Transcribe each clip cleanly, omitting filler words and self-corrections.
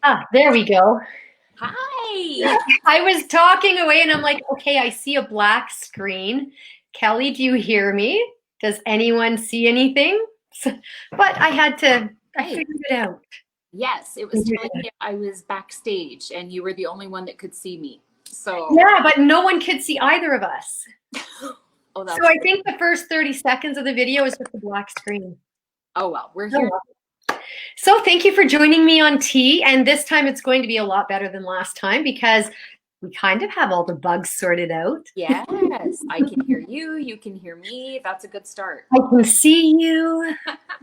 Ah, there we go. Hi. I was talking away and I'm like, okay, I see a black screen. Kelly, do you hear me? Does anyone see anything? But I Hey. figured it out. Yes, it was telling me I was backstage and you were the only one that could see me. So, Yeah, but no one could see either of us. oh, So that's I great. think the first 30 seconds of the video is just a black screen. Oh, well, we're Oh, here. well. So thank you for joining me on tea. And this time it's going to be a lot better than last time because we kind of have all the bugs sorted out. Yes, I can hear you. You can hear me. That's a good start. I can see you.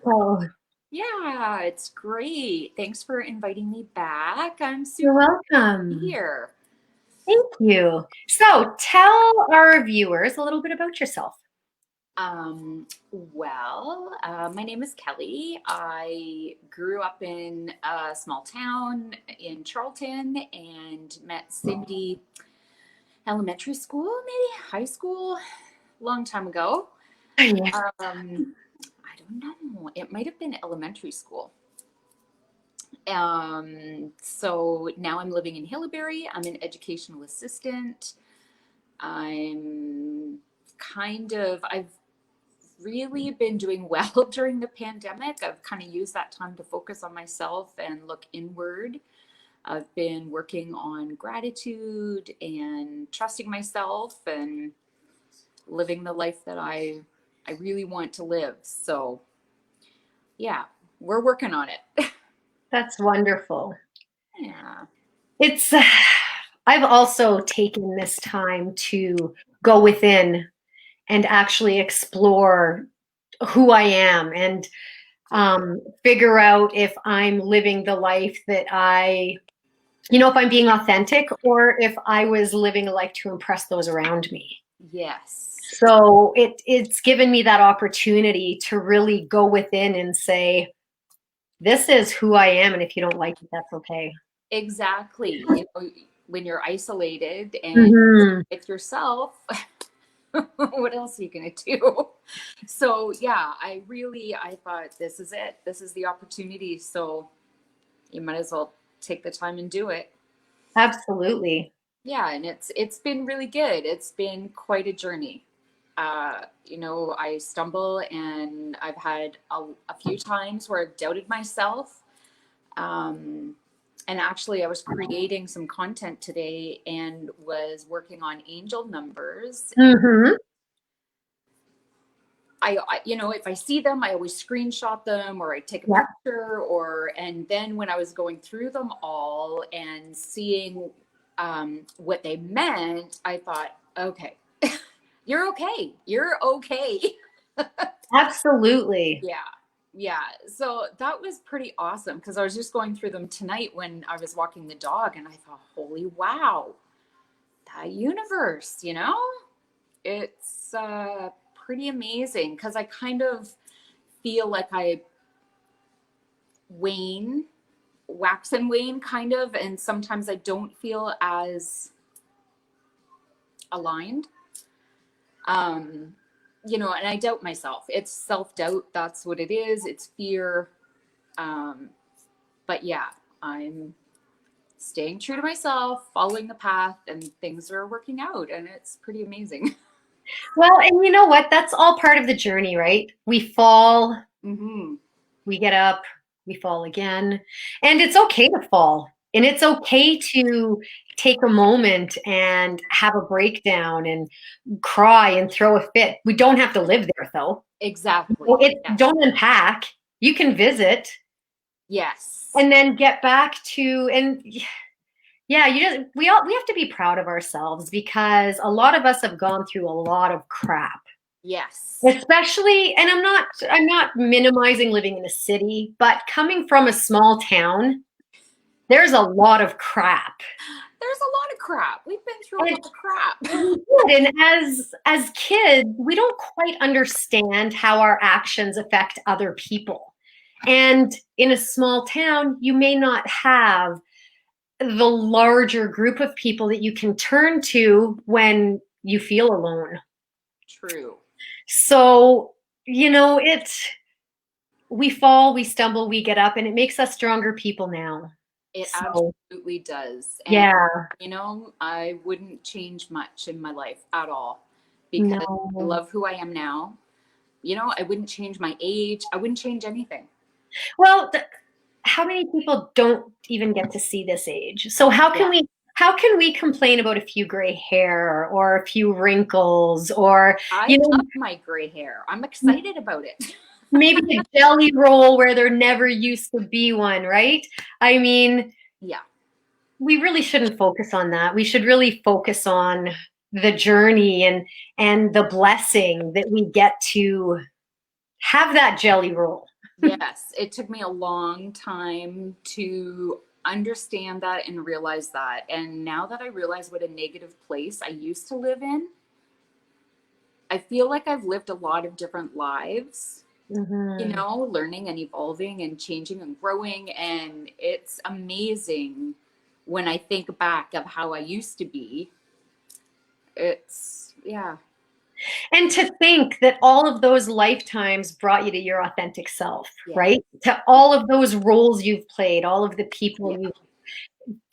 Oh, Yeah, it's great. Thanks for inviting me back. I'm you're super welcome. here. Thank you. So tell our viewers a little bit about yourself. My name is Kelly. I grew up in a small town in Charlton and met Cindy elementary school, maybe high school, long time ago. Yeah. I don't know. It might have been elementary school. So now I'm living in Hillsbury. I'm an educational assistant. I've really been doing well during the pandemic. I've kind of used that time to focus on myself and look inward. I've been working on gratitude and trusting myself and living the life that I really want to live. So, yeah, we're working on it. That's wonderful. Yeah. It's, I've also taken this time to go within and actually explore who I am and figure out if I'm living the life that if I'm being authentic or if I was living a life to impress those around me. Yes. So it's given me that opportunity to really go within and say, this is who I am, and if you don't like it, that's okay. Exactly. When you're isolated and Mm-hmm. with yourself, what else are you going to do? So, yeah, I thought this is it. This is the opportunity. So, you might as well take the time and do it. Absolutely. Yeah, and it's been really good. It's been quite a journey. I stumble and I've had a few times where I've doubted myself. Um, and actually, I was creating some content today and was working on angel numbers. Mm-hmm. If I see them, I always screenshot them or I take a Yeah. picture and then when I was going through them all and seeing what they meant, I thought, okay, you're okay. You're okay. Absolutely. Yeah. Yeah. So that was pretty awesome because I was just going through them tonight when I was walking the dog and I thought, holy wow, that universe, it's pretty amazing because I kind of feel like I wane, wax and wane kind of, and sometimes I don't feel as aligned. Um, and I doubt myself. It's self doubt. That's what it is. It's fear. Um, but yeah, I'm staying true to myself, following the path, and things are working out, and it's pretty amazing. Well, and you know what? That's all part of the journey, right? We fall, Mm-hmm. we get up, we fall again. And it's okay to fall. And it's okay to take a moment and have a breakdown and cry and throw a fit. We don't have to live there, though. Exactly. Yes. Don't unpack. You can visit Yes. and then get back to and yeah, we have to be proud of ourselves because a lot of us have gone through a lot of crap. Yes. Especially, and I'm not minimizing living in a city, but coming from a small town, there's a lot of crap. There's a lot of crap. We've been through a And lot of crap. we did. And as kids, we don't quite understand how our actions affect other people. And in a small town, you may not have the larger group of people that you can turn to when you feel alone. True. So, it's we fall, we stumble, we get up, and it makes us stronger people now. It So, absolutely does. And, yeah, I wouldn't change much in my life at all because I no. love who I am now. I wouldn't change my age. I wouldn't change anything. Well, how many people don't even get to see this age? So Yeah. how can we complain about a few gray hair or a few wrinkles or I you know love my gray hair. I'm excited about it. maybe a jelly roll where there never used to be one, right? I mean, Yeah. we really shouldn't focus on that. We should really focus on the journey and the blessing that we get to have that jelly roll. Yes. It took me a long time to understand that and realize that. And now that I realize what a negative place I used to live in, I feel like I've lived a lot of different lives, Mhm. learning and evolving and changing and growing. And it's amazing when I think back of how I used to be. Yeah, And to think that all of those lifetimes brought you to your authentic self, yeah, right? To all of those roles you've played, all of the people yeah,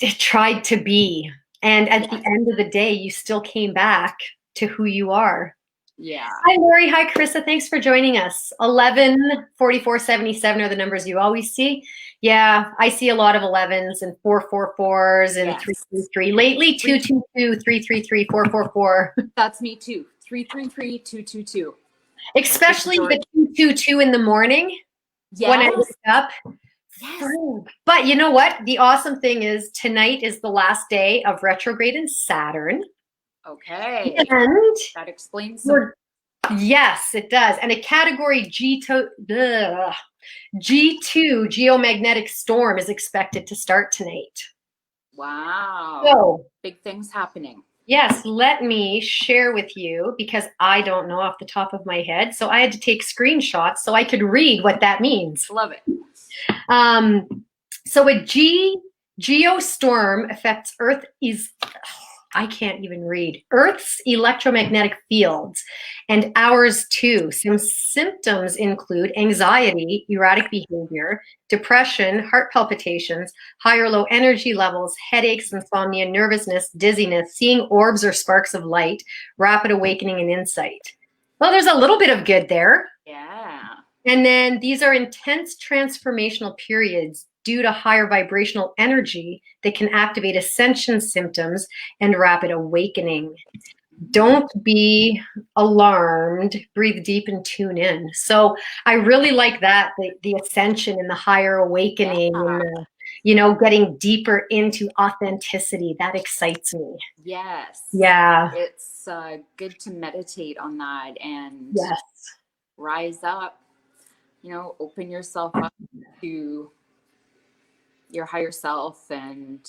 you've tried to be. And at the yeah, end of the day, you still came back to who you are. yeah. Hi, Lori. Hi, Carissa. Thanks for joining us. 11 44 77 are the numbers you always see. Yeah, I see a lot of 11s and 444s and Yes. 333. Lately, Three, 222, 333, 444. that's me too. 333-222. The Especially the majority. 222 in the morning when I Yes. wake up. Yes. But you know what? The awesome thing is tonight is the last day of retrograde in Saturn. Okay. And That explains some. we're, yes, it does. And a category G2 geomagnetic storm is expected to start tonight. Wow. So, Big things happening. yes, let me share with you because I don't know off the top of my head. So I had to take screenshots so I could read what that means. Love it. Um, so a geostorm affects Earth is I can't even read Earth's electromagnetic fields and ours too. Some symptoms include anxiety, erratic behavior, depression, heart palpitations, high or low energy levels, headaches, insomnia, nervousness, dizziness, seeing orbs or sparks of light, rapid awakening and insight. Well, there's a little bit of good there. Yeah. And then these are intense transformational periods due to higher vibrational energy that can activate ascension symptoms and rapid awakening. Don't be alarmed, breathe deep and tune in. So I really like that, the ascension and the higher awakening Yeah. and getting deeper into authenticity. That excites me. Yes. Yeah. It's good to meditate on that and Yes. rise up, open yourself up to your higher self. And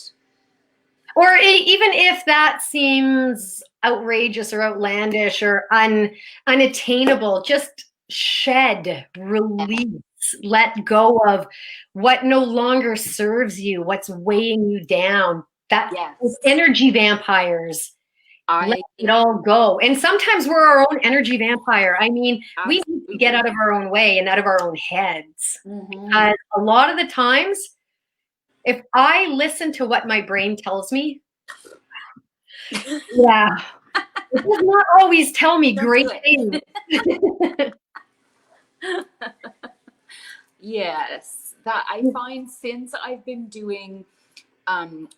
Or even if that seems outrageous or outlandish or unattainable, just shed, release, let go of what no longer serves you, what's weighing you down. That yes, energy vampires, let I it all go. And sometimes we're our own energy vampire. I mean, we need to get absolutely. out of our own way and out of our own heads. Hmm. Because a lot of the times, if I listen to what my brain tells me, yeah, it does not always tell me Don't do great it. things. Yes, that I find since I've been doing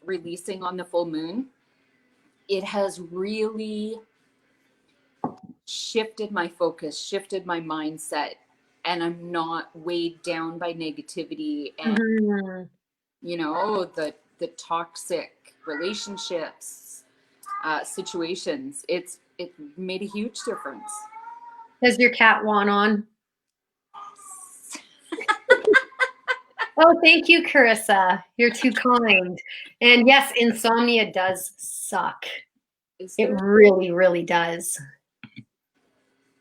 releasing on the full moon, it has really shifted my focus, shifted my mindset, and I'm not weighed down by negativity and Mhm. the toxic relationships, situations. It made a huge difference. Has your cat won on? Oh, thank you, Carissa. You're too kind. And yes, insomnia does suck. Is It there? really, really does.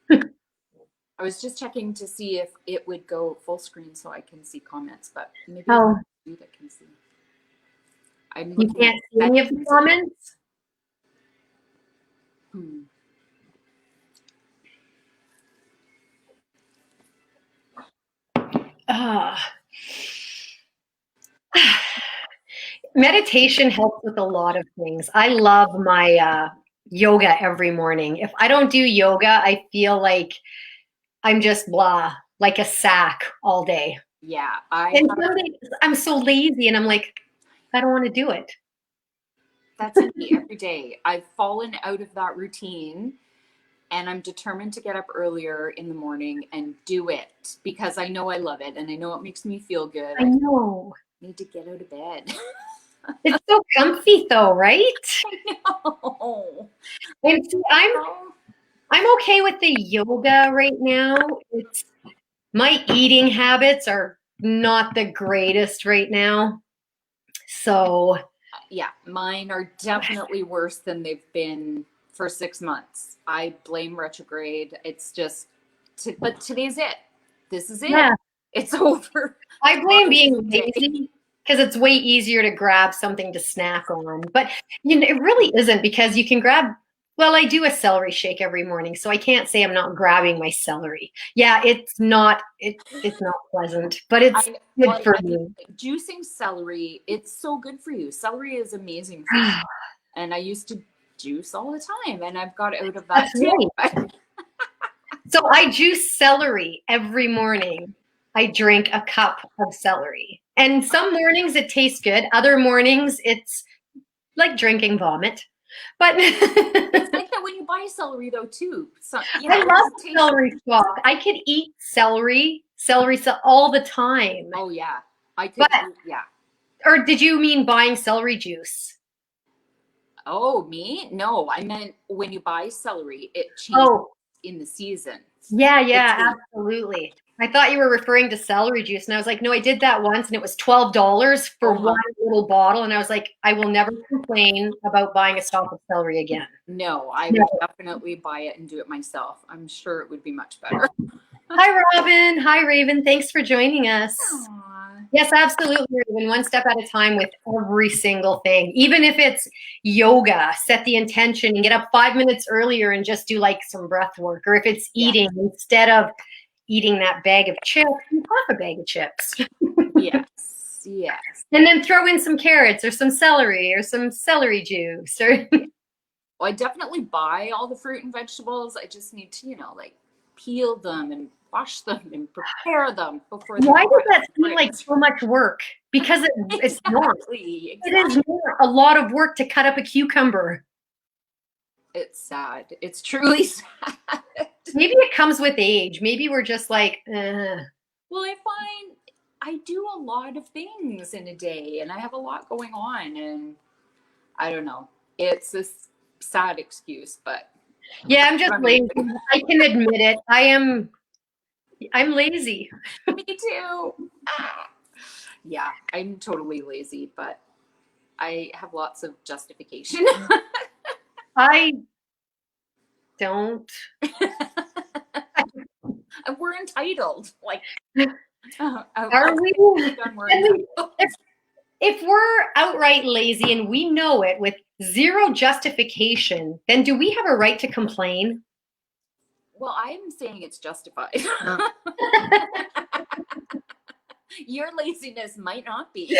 I was just checking to see if it would go full screen so I can see comments, but maybe it's Oh, you that can see. I'm you looking at can't see any of the settings. comments? Hmm. Ah. meditation helps with a lot of things. I love my yoga every morning. If I don't do yoga, I feel like I'm just blah, like a sack all day. Yeah, And some days I'm so lazy and I'm like, I don't want to do it. that's me every day. I've fallen out of that routine and I'm determined to get up earlier in the morning and do it because I know I love it and I know it makes me feel good. I I know. need to get out of bed. It's so comfy though, right? No. And see, I'm okay with the yoga right now. It's my eating habits are not the greatest right now. So, Yeah, mine are definitely worse than they've been for 6 months. I blame retrograde. It's just, but today's it. This is it. yeah, It's over. I blame Tomorrow's a being new day. lazy because it's way easier to grab something to snack on. But it really isn't because you can grab. Well, I do a celery shake every morning, so I can't say I'm not grabbing my celery. Yeah, it's not pleasant, but it's good for me. Juicing celery, it's so good for you. Celery is amazing for you. And I used to juice all the time, and I've got out of that That's too. right. So I juice celery every morning. I drink a cup of celery. And some mornings it tastes good. Other mornings it's like drinking vomit. But It's like that when you buy celery, though, too. So, I love celery stalk. I could eat celery all the time. Oh, yeah. I could, yeah. Or did you mean buying celery juice? Oh, me? No, I meant when you buy celery, it changes in the season. Yeah, absolutely. I thought you were referring to celery juice, and I was like, no, I did that once, and it was $12 for one little bottle, and I was like, I will never complain about buying a stalk of celery again. No, I would definitely buy it and do it myself. I'm sure it would be much better. Hi, Robin. Hi, Raven. Thanks for joining us. Aww. Yes, absolutely, Raven. One step at a time with every single thing. Even if it's yoga, set the intention and get up 5 minutes earlier and just do like some breath work. Or if it's eating, instead of eating that bag of chips, eat half a bag of chips. Yes. And then throw in some carrots or some celery or some celery juice. Well, I definitely buy all the fruit and vegetables. I just need to, like peel them and wash them and prepare them before. Why does that seem like so much work? Because it's not. It is a lot of work to cut up a cucumber. It's sad. It's truly sad. Maybe it comes with age. Maybe we're just like, Well, I find I do a lot of things in a day and I have a lot going on and I don't know. It's a sad excuse, but yeah, I'm just lazy. I can admit it. I'm lazy. Me too. Yeah, I'm totally lazy, but I have lots of justification. I don't. We're entitled. Like, are we? If we're outright lazy and we know it with zero justification, then do we have a right to complain? Well, I'm saying it's justified. Your laziness might not be.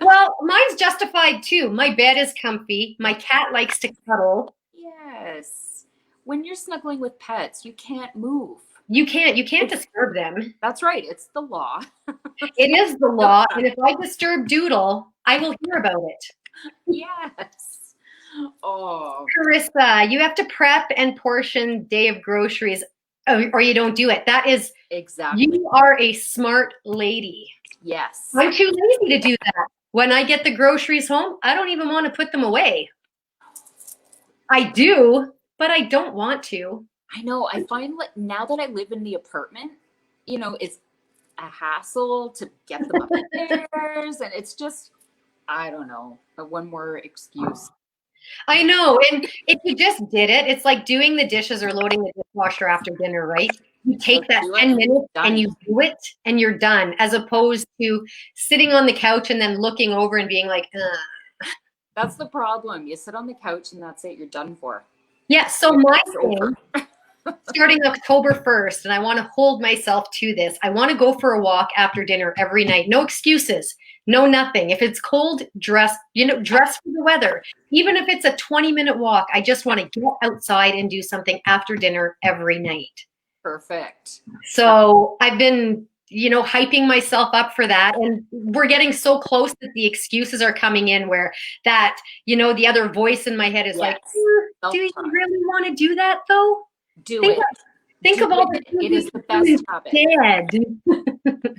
Well, mine's justified too. My bed is comfy. My cat likes to cuddle. Yes. When you're snuggling with pets, you can't move. You can't disturb them. That's right. It's the law. It is the law. And if I disturb Doodle, I will hear about it. Yes. Oh. Carissa, you have to prep and portion day of groceries or you don't do it. That is exactly. You are a smart lady. Yes. I'm too lazy to do that. When I get the groceries home, I don't even want to put them away. I do, but I don't want to. I know. I find like now that I live in the apartment, it's a hassle to get them upstairs. And it's just, I don't know, one more excuse. I know. And if you just did it, it's like doing the dishes or loading the dishwasher after dinner, right? You take that 10 minutes and you do it and you're done, as opposed to sitting on the couch and then looking over and being like, ugh. That's the problem. You sit on the couch and that's it. You're done for. Yeah. So my thing, starting October 1st, and I want to hold myself to this. I want to go for a walk after dinner every night. No excuses. No, nothing. If it's cold, dress, dress for the weather. Even if it's a 20-minute walk, I just want to get outside and do something after dinner every night. Perfect. So I've been, hyping myself up for that. And we're getting so close that the excuses are coming in where that, the other voice in my head is like, do you really want to do that though? Do it. Think do of all it. It is the best habit. Dead.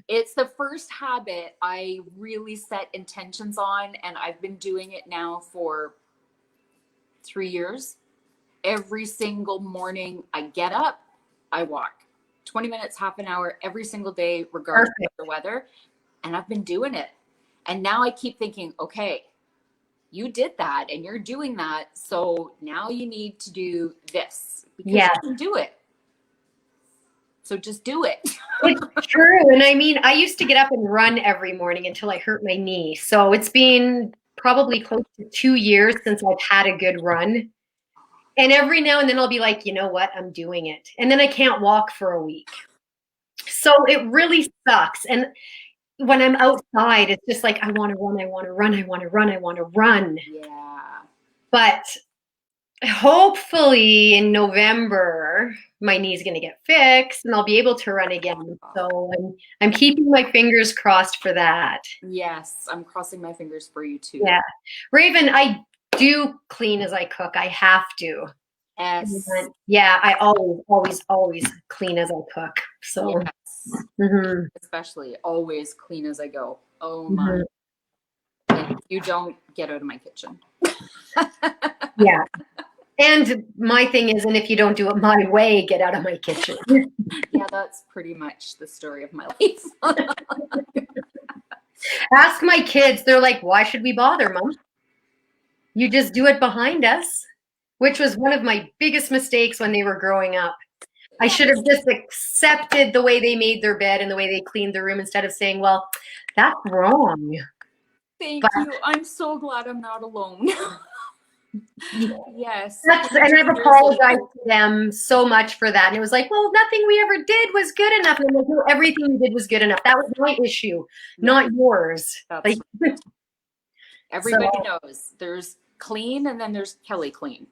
It's the first habit I really set intentions on, and I've been doing it now for 3 years. Every single morning I get up, I walk 20 minutes, half an hour every single day, regardless of the weather. And I've been doing it. And now I keep thinking, okay, you did that and you're doing that. So now you need to do this because you can do it. So just do it. It's true. And I mean, I used to get up and run every morning until I hurt my knee. So it's been probably close to 2 years since I've had a good run. And every now and then I'll be like, you know what? I'm doing it. And then I can't walk for a week. So it really sucks. And when I'm outside, it's just like, I want to run, I want to run, I want to run, I want to run. Yeah. But hopefully in November, my knee's going to get fixed and I'll be able to run again. So I'm keeping my fingers crossed for that. Yes, I'm crossing my fingers for you too. Yeah. Raven, I do clean as I cook. I have to. Yes. Yeah, I always clean as I cook. So yes. Especially always clean as I go. Oh my. And if you don't, get out of my kitchen. Yeah. And my thing is, and if you don't do it my way, get out of my kitchen. Yeah, that's pretty much the story of my life. Ask my kids. They're like, why should we bother, Mom? You just do it behind us, which was one of my biggest mistakes when they were growing up. I should have just accepted the way they made their bed and the way they cleaned their room instead of saying, well, that's wrong. Thank you. I'm so glad I'm not alone. Yes. And I've apologized to them so much for that. And it was like, well, nothing we ever did was good enough. And I'm like, no, everything you did was good enough. That was my issue, not yours. That's right. Everybody knows there's clean and then there's Kelly clean.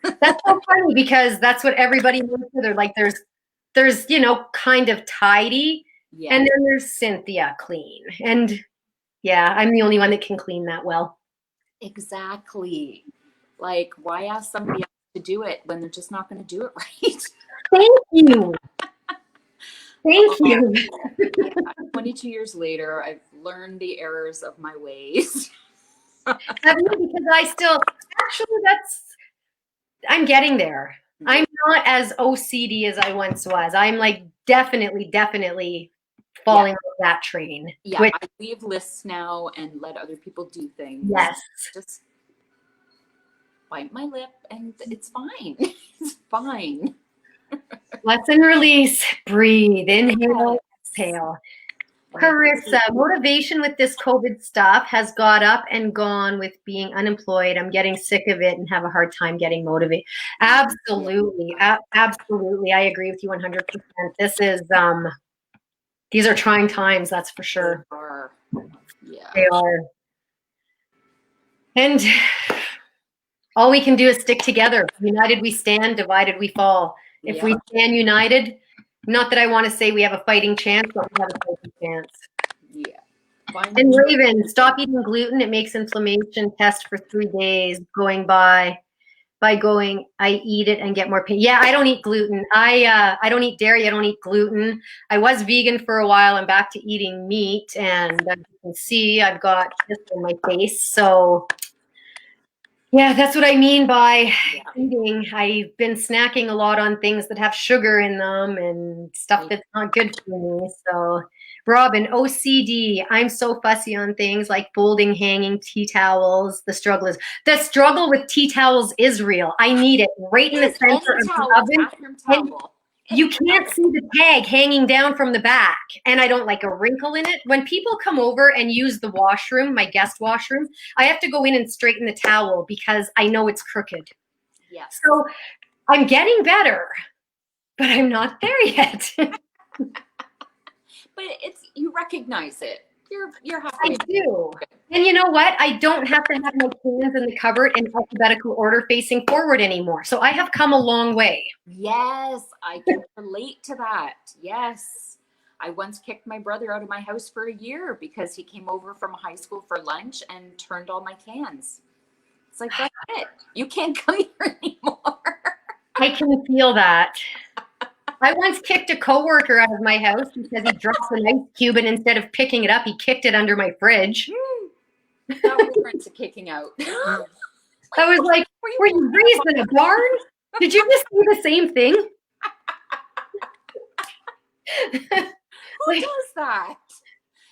That's so funny because that's what everybody knows. They're like, there's kind of tidy, and then there's Cynthia clean. And yeah, I'm the only one that can clean that well. Exactly. Like, why ask somebody else to do it when they're just not going to do it right? Thank you. Thank you. Yeah, 22 years later, I've learned the errors of my ways. Because I still, I'm getting there. I'm not as OCD as I once was. I'm like definitely falling off that train. Yeah, I leave lists now and let other people do things. Yes. Just bite my lip and it's fine. It's fine. Lesson release, breathe, inhale, exhale. Carissa, motivation with this COVID stuff has got up and gone with being unemployed. I'm getting sick of it and have a hard time getting motivated. Absolutely. Absolutely. I agree with you 100%. These are trying times, that's for sure. They are. Yeah. They are. And all we can do is stick together. United we stand, divided we fall. If we stand united, not that I want to say we have a fighting chance, but we have a fighting chance. Yeah. And Raven, stop eating gluten. It makes inflammation. Test for 3 days. Going by going, I eat it and get more pain. Yeah, I don't eat gluten. I don't eat dairy. I don't eat gluten. I was vegan for a while. I'm back to eating meat, and as you can see, I've got this on my face. So yeah, that's what I mean by eating. I've been snacking a lot on things that have sugar in them and stuff that's not good for me. So Robin, OCD. I'm so fussy on things like folding, hanging tea towels. The struggle with tea towels is real. I need it right in the center of the oven. You can't see the tag hanging down from the back, and I don't like a wrinkle in it. When people come over and use the washroom, my guest washroom, I have to go in and straighten the towel because I know it's crooked. Yeah. So I'm getting better, but I'm not there yet. But you recognize it. You're I halfway. do. And you know what? I don't have to have my cans in the cupboard in alphabetical order facing forward anymore. So I have come a long way. Yes, I can relate to that. Yes. I once kicked my brother out of my house for a year because he came over from high school for lunch and turned all my cans. It's like, that's it. You can't come here anymore. I can feel that. I once kicked a coworker out of my house because he dropped an ice cube and instead of picking it up, he kicked it under my fridge. That warrants a kicking out. I was like, were you raised in a barn? Did you just do the same thing? Who does that?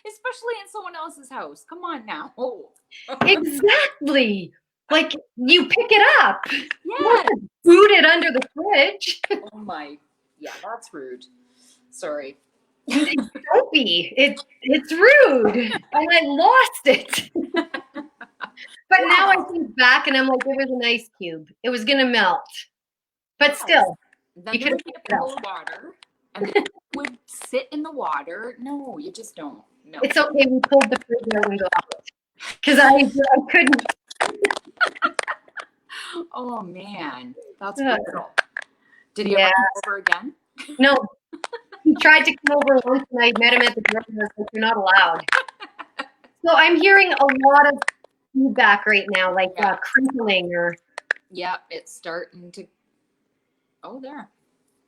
Especially in someone else's house. Come on now. Exactly. Like, you pick it up. Yeah. Boot it under the fridge. Oh my. Yeah, that's rude. Sorry. Don't be. It's rude. And I lost it. But now I think back and I'm like, it was an ice cube. It was going to melt. But still. Then there would be a pool of water. And then it would sit in the water. No, you just don't. No. It's okay. We pulled the fridge out and got it. Because I couldn't. Oh, man. That's brutal. Did he ever come over again? No. He tried to come over once and I met him at the door and I was like, you're not allowed. So I'm hearing a lot of feedback right now, like crinkling or. Yeah, it's starting to. Oh, there.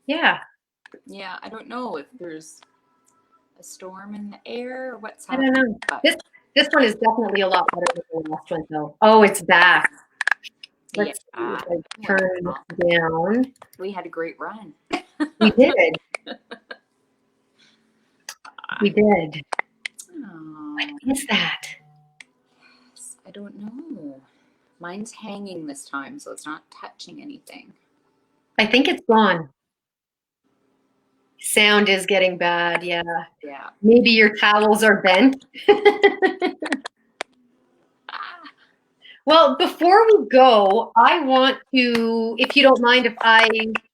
Yeah. Yeah, I don't know if there's a storm in the air or what's I happening. don't know. But this one is definitely a lot better than the last one, though. Oh, it's back. Let's see if I turn it down. We had a great run. We did. We did. Oh, What is that? I don't know. Mine's hanging this time, so it's not touching anything. I think it's gone. Sound is getting bad, yeah. Yeah. Maybe your towels are bent. Well, before we go, I want to, if you don't mind, if I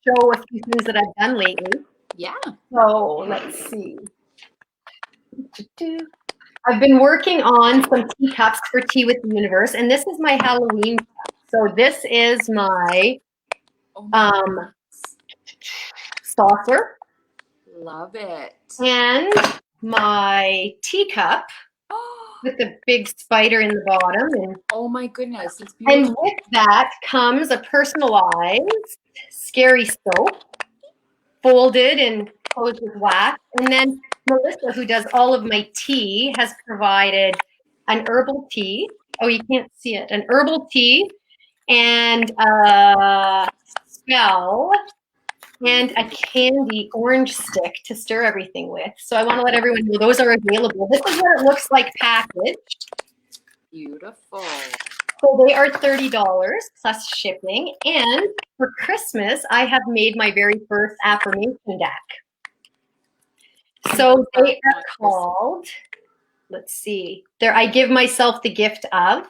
show a few things that I've done lately. Yeah. So let's see. I've been working on some teacups for Tea with the Universe, and this is my Halloween cup. So this is my saucer. Love it. And my teacup with the big spider in the bottom. And, oh my goodness, it's beautiful. And with that comes a personalized scary soap, folded and closed with wax. And then Melissa, who does all of my tea, has provided an herbal tea. Oh, you can't see it. An herbal tea and a spell and a candy orange stick to stir everything with. So I want to let everyone know those are available. This is what it looks like packaged. Beautiful. So they are $30 plus shipping. And for Christmas, I have made my very first affirmation deck. So they are called, let's see, there I give myself the gift of.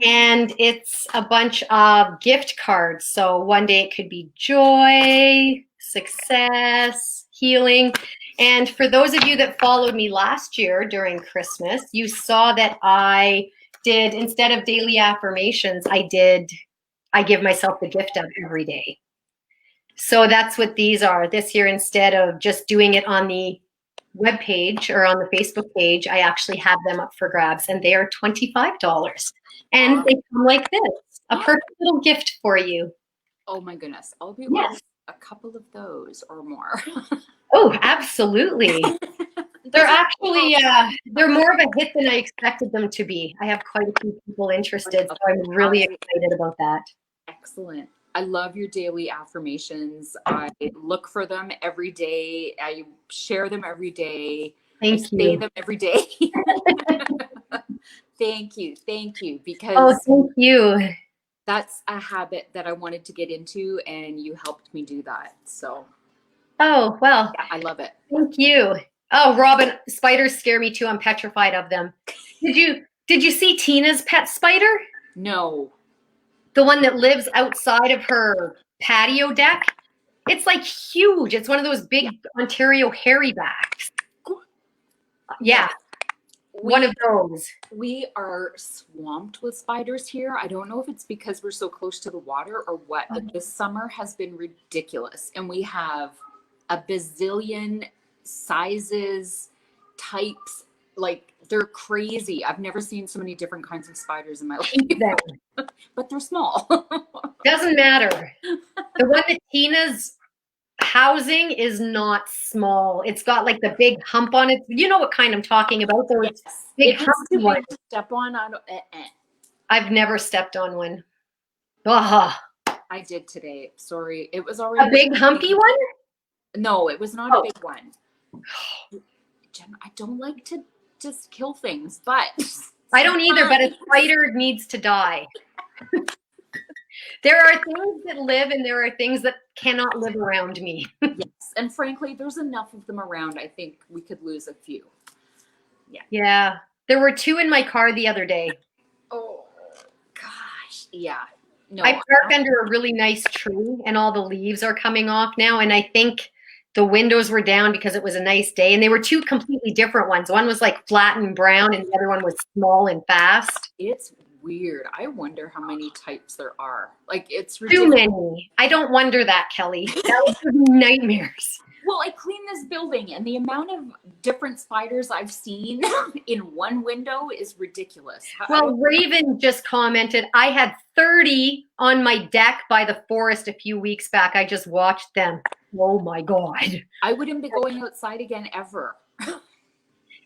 And it's a bunch of gift cards. So one day it could be joy, success, healing. And for those of you that followed me last year during Christmas, you saw that I did, instead of daily affirmations, I give myself the gift of every day. So that's what these are. This year, instead of just doing it on the webpage or on the Facebook page, I actually have them up for grabs, and they are $25. And they come like this, a perfect little gift for you. Oh my goodness. I'll be with a couple of those or more. Oh, absolutely. They're actually, they're more of a hit than I expected them to be. I have quite a few people interested, so I'm really excited about that. Excellent. I love your daily affirmations. I look for them every day. I share them every day. Thank you. Say them every day. Thank you. Thank you. Because thank you. That's a habit that I wanted to get into, and you helped me do that. So. Oh, well. Yeah, I love it. Thank you. Oh, Robin, spiders scare me too. I'm petrified of them. Did you see Tina's pet spider? No. The one that lives outside of her patio deck? It's like huge. It's one of those big Ontario hairy backs. Yeah. one We of those. we are swamped with spiders here. I don't know if it's because we're so close to the water or what, but this summer has been ridiculous. And we have a bazillion sizes, types, like they're crazy. I've never seen so many different kinds of spiders in my life, Then but they're small. doesn't matter. The one that Tina's housing is not small. It's got like the big hump on it. You know what kind I'm talking about? Those Yes. big If it's humpy too big ones. to step on, I don't, I've never stepped on one. Ugh. I did today. Sorry. It was A already big humpy one? No, it was not Oh. a big one. Jen, I don't like to just kill things, but I don't either, but a spider needs to die. There are things that live and there are things that cannot live around me. yes, and frankly, there's enough of them around. I think we could lose a few. Yeah. There were 2 in my car the other day. Oh gosh, yeah. No, I parked under a really nice tree and all the leaves are coming off now. And I think the windows were down because it was a nice day. And they were 2 completely different ones. One was like flat and brown and the other one was small and fast. it's weird. I wonder how many types there are. Like it's Too ridiculous. many. I don't wonder that, Kelly. That would be nightmares. Well, I cleaned this building, and the amount of different spiders I've seen in one window is ridiculous. Well, Raven just commented, I had 30 on my deck by the forest a few weeks back. I just watched them. Oh my God. I wouldn't be going outside again ever.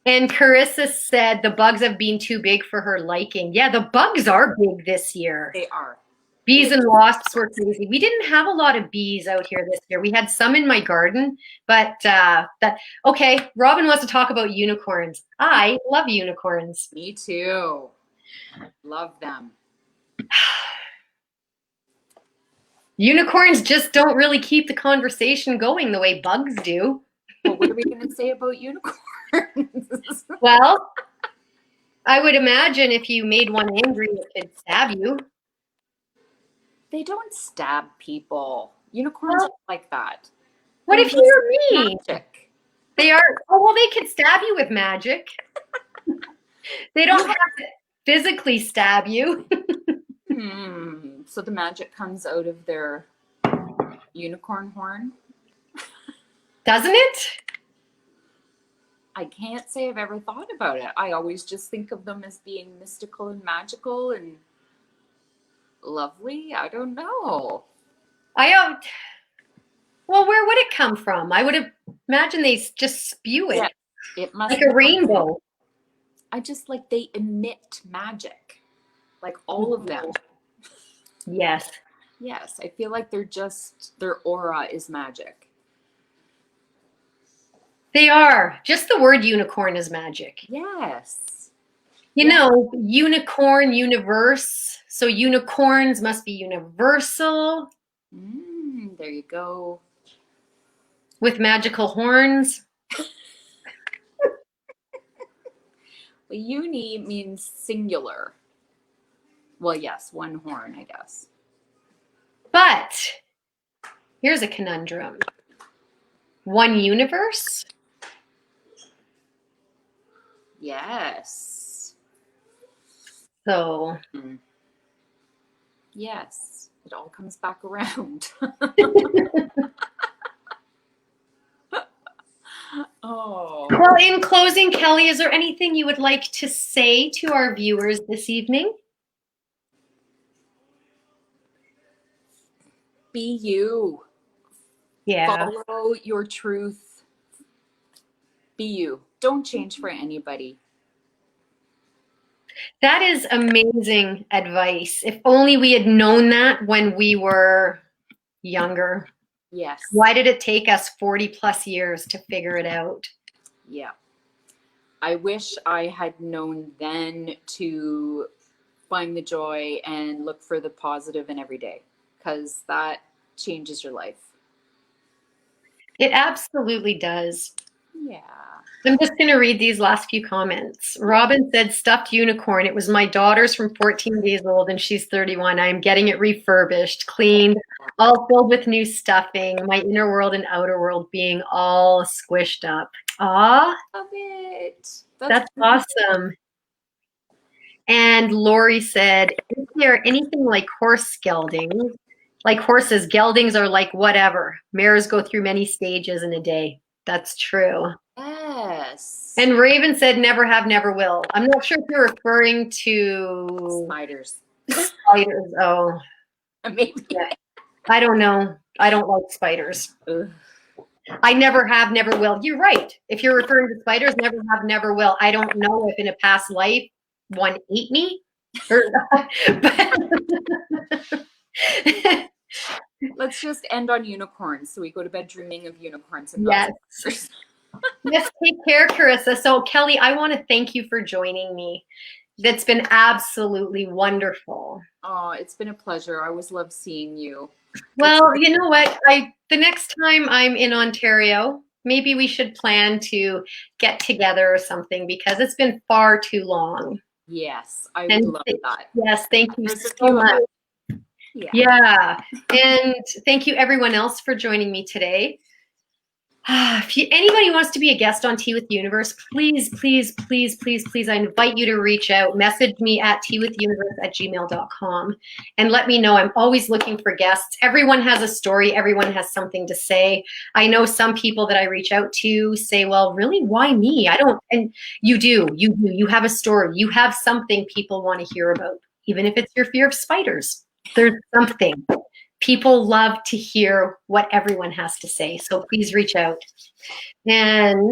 And Carissa said the bugs have been too big for her liking. Yeah, the bugs are big this year. They are. Bees and wasps were crazy. We didn't have a lot of bees out here this year. We had some in my garden, but okay, Robin wants to talk about unicorns. I love unicorns. Me too. Love them. Unicorns just don't really keep the conversation going the way bugs do. Well, what are we going to say about unicorns? Well, I would imagine if you made one angry, it could stab you. They don't stab people. Unicorns Well, aren't like that. What if you're me? Magic. They are, oh, well, they could stab you with magic. They don't have to physically stab you. So the magic comes out of their unicorn horn? Doesn't it? I can't say I've ever thought about it. I always just think of them as being mystical and magical and lovely. I don't know. Well, where would it come from? I would imagine they just spew it. Yeah, it must like a rainbow. I just like they emit magic. Like all of them. Yes. Yes, I feel like their aura is magic. They are. Just the word unicorn is magic. Yes. You know, unicorn, universe. So unicorns must be universal. There you go. With magical horns. Well, uni means singular. Well, yes, one horn, I guess. But here's a conundrum. One universe? Yes. So. Yes, it all comes back around. Oh. Well, in closing, Kelly, is there anything you would like to say to our viewers this evening? Be you. Yeah. Follow your truth. Be you. Don't change for anybody. That is amazing advice. If only we had known that when we were younger. Yes. Why did it take us 40 plus years to figure it out? Yeah. I wish I had known then to find the joy and look for the positive in every day, because that changes your life. It absolutely does. Yeah. I'm just going to read these last few comments. Robin said, stuffed unicorn. It was my daughter's from 14 days old and she's 31. I am getting it refurbished, cleaned, all filled with new stuffing, my inner world and outer world being all squished up. Aw, Love it. that's awesome. And Lori said, is there anything like horse geldings? Like horses, geldings are like whatever. Mares go through many stages in a day. That's true. Yes. And Raven said, never have, never will. I'm not sure if you're referring to Spiders. spiders. Oh, Maybe. yeah. I don't know. I don't like spiders. Ugh. I never have, never will. You're right. If you're referring to spiders, never have, never will. I don't know if in a past life one ate me. Let's just end on unicorns. So we go to bed dreaming of unicorns and yes. not spiders. Yes, take care, Carissa. So, Kelly, I want to thank you for joining me. That's been absolutely wonderful. Oh, it's been a pleasure. I always love seeing you. Well, you know what? The next time I'm in Ontario, maybe we should plan to get together or something because it's been far too long. Yes, I would love that. Yes, thank you so much. Yeah. And thank you everyone else for joining me today. If anybody wants to be a guest on Tea with the Universe, please, please, please, please, please, I invite you to reach out. Message me at teawithuniverse@gmail.com and let me know. I'm always looking for guests. Everyone has a story. Everyone has something to say. I know some people that I reach out to say, well, really, why me? I don't, and you do. You have a story. You have something people want to hear about, even if it's your fear of spiders. There's something. People love to hear what everyone has to say, so please reach out. And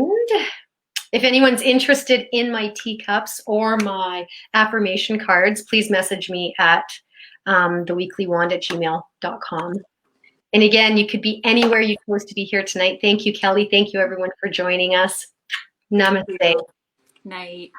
if anyone's interested in my teacups or my affirmation cards, please message me at theweeklywand@gmail.com. And again, you could be anywhere you chose to be here tonight. Thank you, Kelly. Thank you, everyone, for joining us. Namaste. Night.